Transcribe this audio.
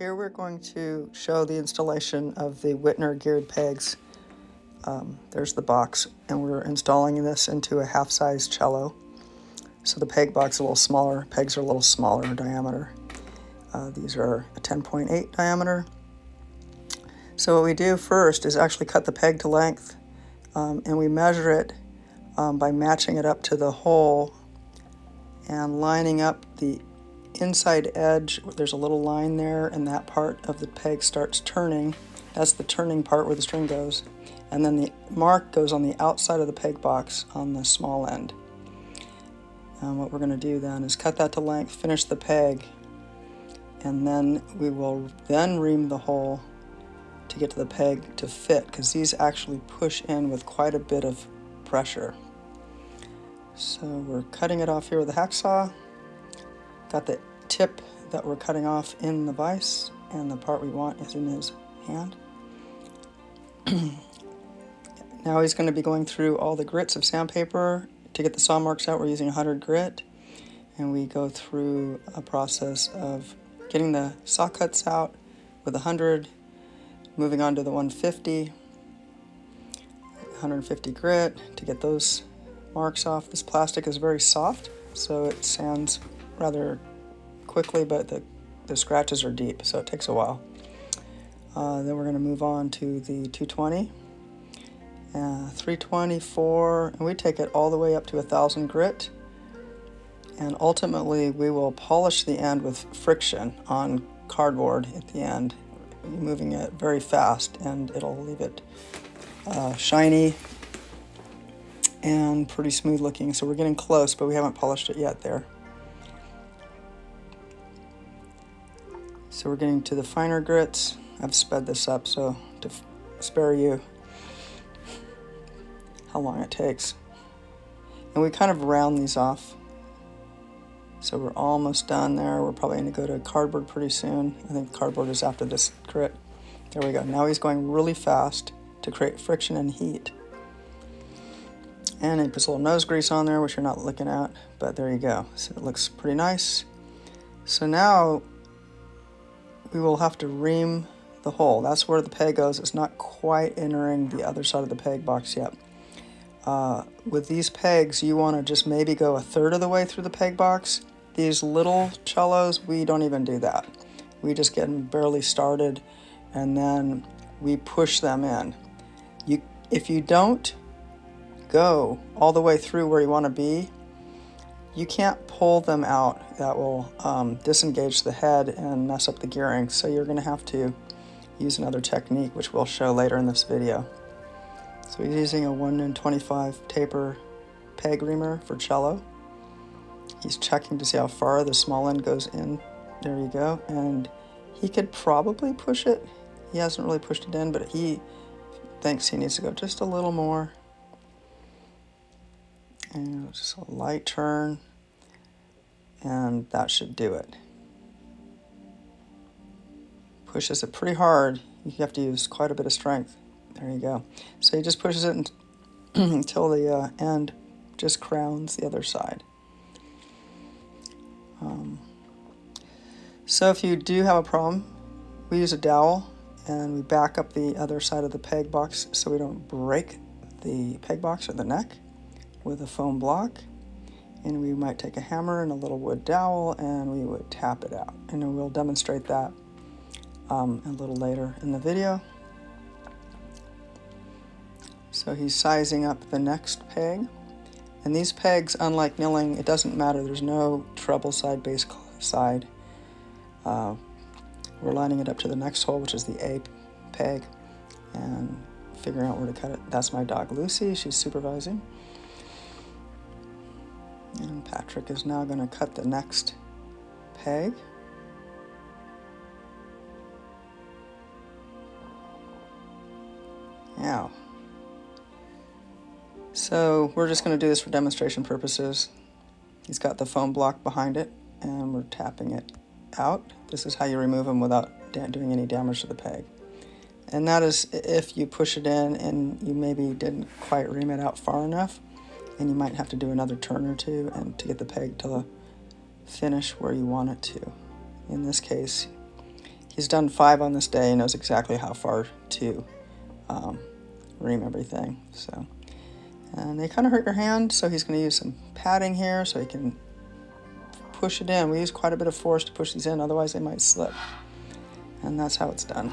Here we're going to show the installation of the Wittner geared pegs. There's the box, and we're installing this into a half-size cello. So the peg box is a little smaller, pegs are a little smaller in diameter. These are a 10.8 diameter. So what we do first is actually cut the peg to length, and we measure it by matching it up to the hole and lining up the inside edge. There's a little line there, and that part of the peg starts turning. That's the turning part where the string goes. And then the mark goes on the outside of the peg box on the small end. And what we're going to do then is cut that to length, finish the peg, and then we will then ream the hole to get to the peg to fit, because these actually push in with quite a bit of pressure. So we're cutting it off here with a hacksaw. Got the tip that we're cutting off in the vise, and the part we want is in his hand. Now he's going to be going through all the grits of sandpaper. To get the saw marks out, we're using 100 grit, and we go through a process of getting the saw cuts out with 100, moving on to the 150 grit to get those marks off. This plastic is very soft, so it sands rather quickly, but the scratches are deep, so it takes a while. Then we're going to move on to the 220, 324, and we take it all the way up to 1000 grit. And ultimately, we will polish the end with friction on cardboard at the end, moving it very fast, and it'll leave it shiny and pretty smooth looking. So we're getting close, but we haven't polished it yet there. So we're getting to the finer grits. I've sped this up so to spare you how long it takes. And we kind of round these off. So we're almost done there. We're probably going to go to cardboard pretty soon. I think cardboard is after this grit. There we go. Now he's going really fast to create friction and heat. And he puts a little nose grease on there, which you're not looking at, but there you go. So it looks pretty nice. So now we will have to ream the hole. That's where the peg goes. It's not quite entering the other side of the peg box yet. With these pegs, you want to just maybe go a third of the way through the peg box. These little cellos, we don't even do that. We just get them barely started, and then we push them in. If you don't go all the way through where you want to be, you can't pull them out. That will disengage the head and mess up the gearing. So you're going to have to use another technique, which we'll show later in this video. So he's using a 1 in 25 taper peg reamer for cello. He's checking to see how far the small end goes in. There you go. And he could probably push it. He hasn't really pushed it in, but he thinks he needs to go just a little more. And just a light turn, and that should do it. Pushes it pretty hard. You have to use quite a bit of strength. There you go. So he just pushes it until the end just crowns the other side. So if you do have a problem, we use a dowel and we back up the other side of the peg box so we don't break the peg box or the neck with a foam block. And we might take a hammer and a little wood dowel and we would tap it out. And then we'll demonstrate that a little later in the video. So he's sizing up the next peg. And these pegs, unlike Knilling, it doesn't matter. There's no treble side, bass side. We're lining it up to the next hole, which is the A peg, and figuring out where to cut it. That's my dog Lucy. She's supervising. And Patrick is now going to cut the next peg. Now, so we're just going to do this for demonstration purposes. He's got the foam block behind it, and we're tapping it out. This is how you remove them without doing any damage to the peg. And that is if you push it in and you maybe didn't quite ream it out far enough, and you might have to do another turn or two and to get the peg to finish where you want it to. In this case, he's done 5 on this day. He knows exactly how far to ream everything. So, and they kind of hurt your hand, so he's going to use some padding here so he can push it in. We use quite a bit of force to push these in, otherwise they might slip. And that's how it's done.